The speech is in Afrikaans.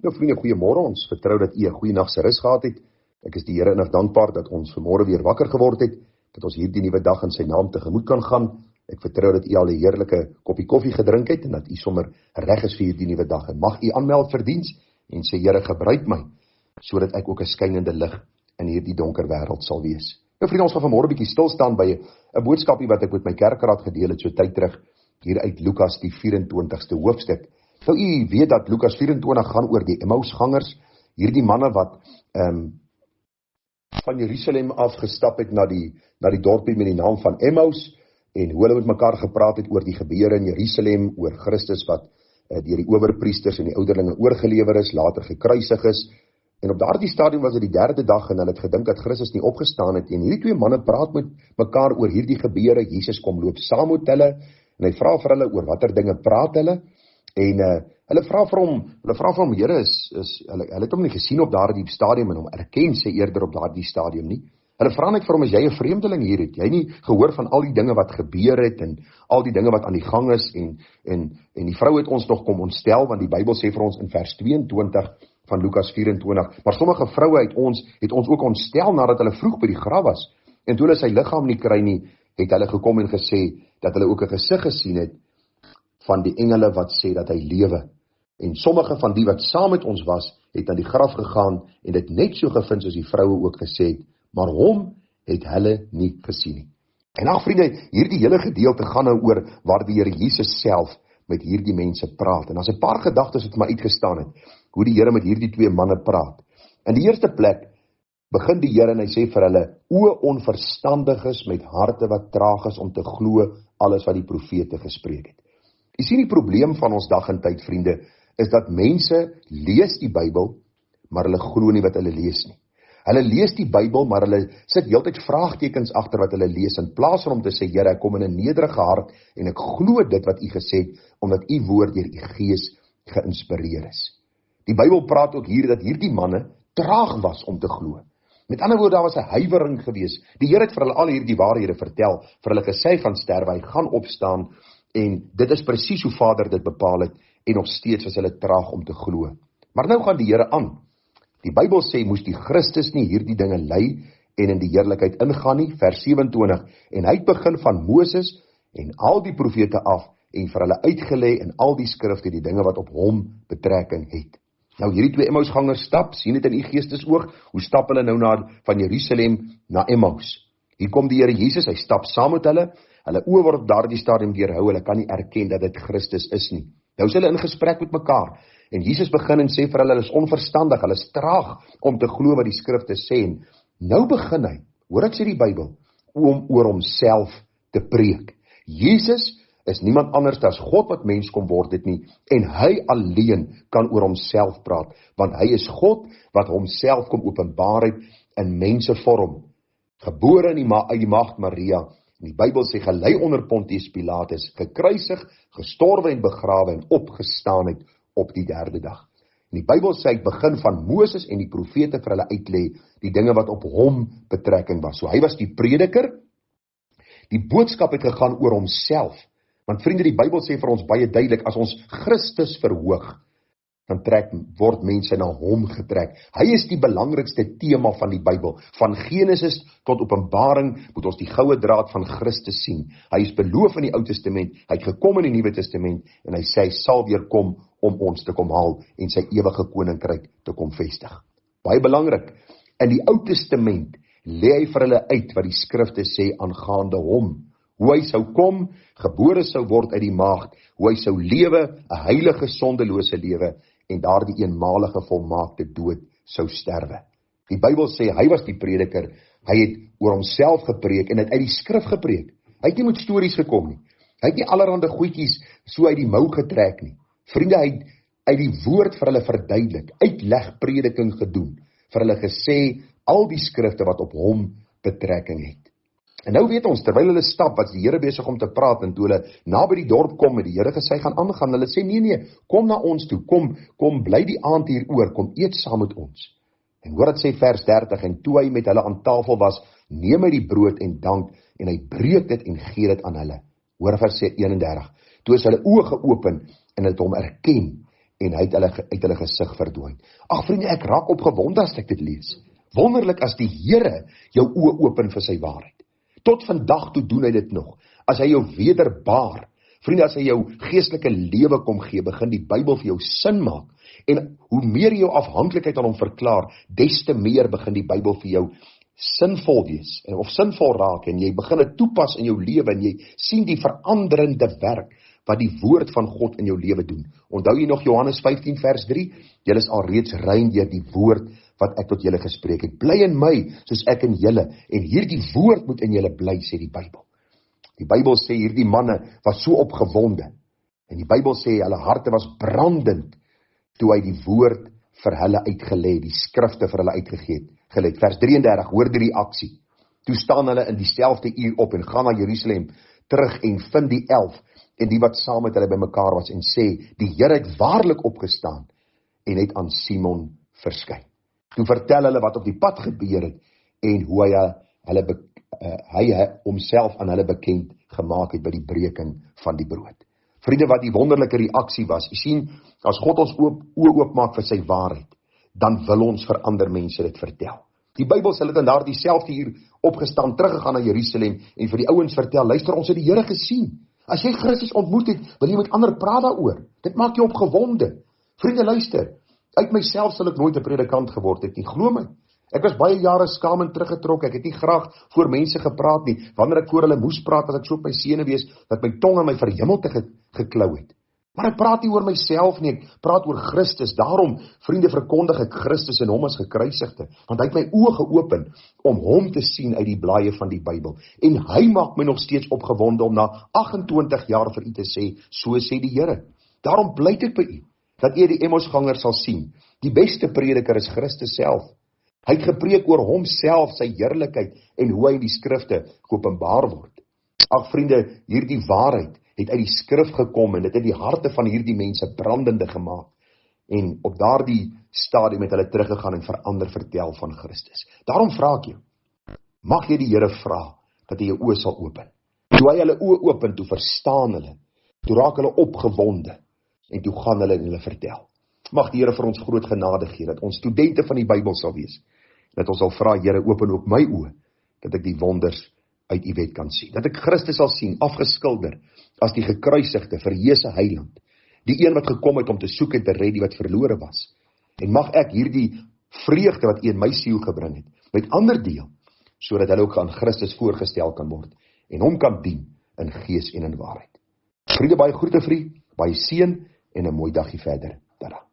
Nou vriende, goeiemôre, ons vertrou dat u 'n goeie nag se rus gehad het. Ek is die Here innig dankbaar dat ons vanmôre weer wakker geword het, dat ons hierdie nuwe dag in sy naam tegemoet kan gaan. Ek vertrou dat u al 'n heerlike koppie koffie gedrink het en dat u sommer reg is vir hierdie nuwe dag. En mag u aanmeld vir diens en sê Here, gebruik my sodat ek ook 'n skynende lig in hierdie donker wêreld sal wees. Nou vriende, ons gaan vanmôre 'n bietjie stil staan by 'n boodskapie wat ek met my kerkraad gedeel het so tyd terug hier uit Lukas die 24ste hoofstuk. Nou u weet dat Lukas 24 gaan oor die Emmausgangers, hierdie manne wat van Jerusalem afgestap het na die dorpie met die naam van Emmaus, en hoe hulle met mekaar gepraat het oor die gebeure in Jerusalem, oor Christus wat deur die owerpriesters en die ouderlinge oorgelewer is, later gekruisig is. En op daardie stadium was dit die 3de dag en hulle het gedink dat Christus nie opgestaan het. En hierdie twee manne praat met mekaar oor hierdie gebeure. Jesus kom loop saam met hulle en hy vra vir hulle oor watter dinge praat hulle. En hulle vra vir hom, Here, hulle het hom nie gesien op daardie stadium en hom erken sy eerder op daardie stadium nie. Hulle vra net vir hom, is jy 'n vreemdeling hier? Het jy nie gehoor van al die dinge wat gebeur het en al die dinge wat aan die gang is? En die vrou het ons nog kom ontstel, want die Bybel sê vir ons in vers 22 van Lukas 24, maar sommige vroue het ons ook ontstel nadat hulle vroeg by die graf was. En toe hulle sy liggaam nie kry nie, het hulle gekom en gesê dat hulle ook 'n gesig gesien het van die engele wat sê dat hy lewe. En sommige van die wat saam met ons was, het aan die graf gegaan en dit net so gevind soos die vroue ook gesê het, maar hom het hulle nie gesien nie. En ag vriende, hierdie hele gedeelte gaan nou oor waar die Here Jesus self met hierdie mense praat. En as 'n paar gedagtes het my uitgestaan het, hoe die Here met hierdie twee manne praat. In die eerste plek begin die Here en hy sê vir hulle, o onverstandiges met harte wat traag is om te glo alles wat die profete gespreek het. Jy sien die probleem van ons dag en tyd, vriende, is dat mense lees die Bybel, maar hulle glo nie wat hulle lees nie. Hulle lees die Bybel, maar hulle sit heeltyd vraagtekens agter wat hulle lees, in plaas van om te sê, Here, ek kom in 'n nederige hart en ek glo dit wat u gesê het, omdat u woord deur u Gees geïnspireer is. Die Bybel praat ook hier dat hierdie manne traag was om te glo. Met ander woorde, daar was 'n huiwering gewees. Die Here het vir hulle al hierdie waarhede vertel, vir hulle gesê gaan sterwe, hy gaan opstaan, en dit is presies hoe Vader dit bepaal het, en nog steeds was hulle traag om te glo. Maar nou gaan die Here aan. Die Bybel sê, moes die Christus nie hierdie dinge ly en in die heerlikheid ingaan nie, vers 27, en hy het begin van Moses en al die profete af, en vir hulle uitgelê in al die skrifte die dinge wat op hom betrekking het. Nou hierdie twee Emmausgangers stap, sien dit in u geestesoog, hoe stap hulle nou van Jerusalem na Emmaus. Hier kom die Here Jesus, hy stap saam met hulle oë word op daardie stadium deurhou, hulle kan nie erken dat dit Christus is nie. Nou is hulle in gesprek met mekaar, en Jesus begin en sê vir hulle is onverstandig, hulle is traag om te glo wat die skrifte sê, en nou begin hy, hoor ek sê die Bybel, om oor homself te preek. Jesus is niemand anders as God wat mens kom word het nie, en hy alleen kan oor homself praat, want hy is God wat homself kom openbaar het in mensevorm, gebore uit die maagd Maria, en die Bybel sê gelei onder Pontius Pilatus, gekruisig, gestorwe en begrawe en opgestaan het op die 3de dag. En die Bybel sê hy begin van Moses en die profete vir hulle uitlê, die dinge wat op hom betrekking was. So hy was die prediker, die boodskap het gegaan oor homself, want vriende, die Bybel sê vir ons baie duidelik, as ons Christus verhoog, dan word mense na hom getrek. Hy is die belangrikste tema van die Bybel. Van Genesis tot Openbaring moet ons die goue draad van Christus sien. Hy is beloof in die Ou Testament, hy het gekom in die Nuwe Testament, en hy sê hy sal weer kom om ons te kom haal en sy ewige koninkryk te kom vestig. Baie belangrik, in die Ou Testament lê hy vir hulle uit wat die skrifte sê aangaande hom. Hoe hy sou kom, gebore sou word uit die maagd, hoe hy sou lewe, 'n heilige sondelose lewe, en daardie eenmalige volmaakte dood sou sterwe. Die Bybel sê, hy was die prediker, hy het oor homself gepreek, en het uit die skrif gepreek. Hy het nie met stories gekom nie, hy het nie allerhande goedjies so uit die mou getrek nie. Vriende, hy het uit die woord vir hulle verduidelik, uitleg prediking gedoen, vir hulle gesê, al die skrifte wat op hom betrekking het. En nou weet ons, terwyl hulle stap, was die Here besig om te praat, en toe hulle naby die dorp kom, het die Here gesê, gaan aangaan, hulle sê, nee, kom na ons toe, kom, bly die aand hier oor, kom eet saam met ons. En hoor het sê vers 30, en toe hy met hulle aan tafel was, neem hy die brood en dank, en hy breek dit en gee dit aan hulle. Hoor vers 31, toe is hulle oë geopen, en het hom erken, en hy het hulle uit hulle gesig verdwyn. Ag vriende, ek raak opgewonde as ek dit lees. Wonderlik as die Here jou oë open vir sy waarheid. Tot vandag toe doen hy dit nog. As hy jou wederbaar, vriende, as hy jou geestelike lewe kom gee, begin die Bybel vir jou sin maak. En hoe meer jy jou afhanklikheid aan hom verklaar, des te meer begin die Bybel vir jou sinvol wees, of sinvol raak, en jy begin dit toepas in jou lewe, en jy sien die veranderende werk, wat die woord van God in jou lewe doen. Onthou jy nog Johannes 15 vers 3? Julle is alreeds rein deur die woord, wat ek tot julle gespreek het. Bly in my, soos ek in julle, en hierdie woord moet in julle bly, sê die Bybel. Die Bybel sê hierdie manne was so opgewonde, en die Bybel sê hulle harte was brandend, toe hy die woord vir hulle uitgelê, die skrifte vir hulle uitgegee het. Vers 33, hoor die reaksie. Toe staan hulle in dieselfde uur op en gaan na Jerusalem terug en vind die 11 en die wat saam met hulle bymekaar was en sê, die Here het waarlik opgestaan en het aan Simon verskyn. Toe vertel hulle wat op die pad gebeur het en hoe hy homself aan hulle bekend gemaak het by die breking van die brood. Vriende, wat die wonderlike reaksie was, jy sien, as God ons oë oopmaak vir sy waarheid, dan wil ons vir ander mense dit vertel. Die Bybel sê, hulle het in daardie selfde uur opgestaan, teruggegaan na Jerusalem, en vir die ouens vertel, luister, ons het die Here gesien. As jy Christus ontmoet het, wil jy met ander praat daaroor. Dit maak jou opgewonde. Vriende, luister, uit myself sal ek nooit 'n predikant geword het nie, glo my. Ek was baie jare skaam en teruggetrek, ek het nie graag voor mense gepraat nie, wanneer ek voor hulle moes praat, as ek so op my sene wees, dat my tong aan my verhemelte geklou het. Maar ek praat nie oor myself nie, ek praat oor Christus. Daarom, vriende, verkondig ek Christus en hom as gekruisigde, want hy het my oë geopen om hom te sien uit die blaaie van die Bybel. En hy maak my nog steeds opgewonde om na 28 jaar vir u te sê, so sê die Here. Daarom pleit ek by u, dat u die Emmausganger sal sien. Die beste prediker is Christus self. Hy het gepreek oor homself, sy heerlikheid en hoe hy in die skrifte geopenbaar word. Ag vriende, hierdie waarheid het uit die skrif gekom en dit het die harte van hierdie mense brandende gemaak. En op daardie stadium het hulle teruggegaan en verander vertel van Christus. Daarom vra ek jou, mag jy die Here vra dat hy jou oë sal open. Toe hy hulle oë open, toe verstaan hulle, toe raak hulle opgewonde en toe gaan hulle en hulle vertel. Mag die Here vir ons groot genade gee, dat ons studente van die Bybel sal wees, dat ons sal vra, Here, open ook my oë, dat ek die wonders uit u wet kan sien, dat ek Christus sal sien, afgeskilder, as die gekruisigde, verheerse heiland, die een wat gekom het om te soek en te red die wat verlore was, en mag ek hierdie vreugde wat u in my siel gebring het, met ander deel, sodat hulle ook aan Christus voorgestel kan word, en hom kan dien, in gees en in waarheid. Vriende, baie groete vir u, baie seën, en 'n mooi dagie verder. Tada.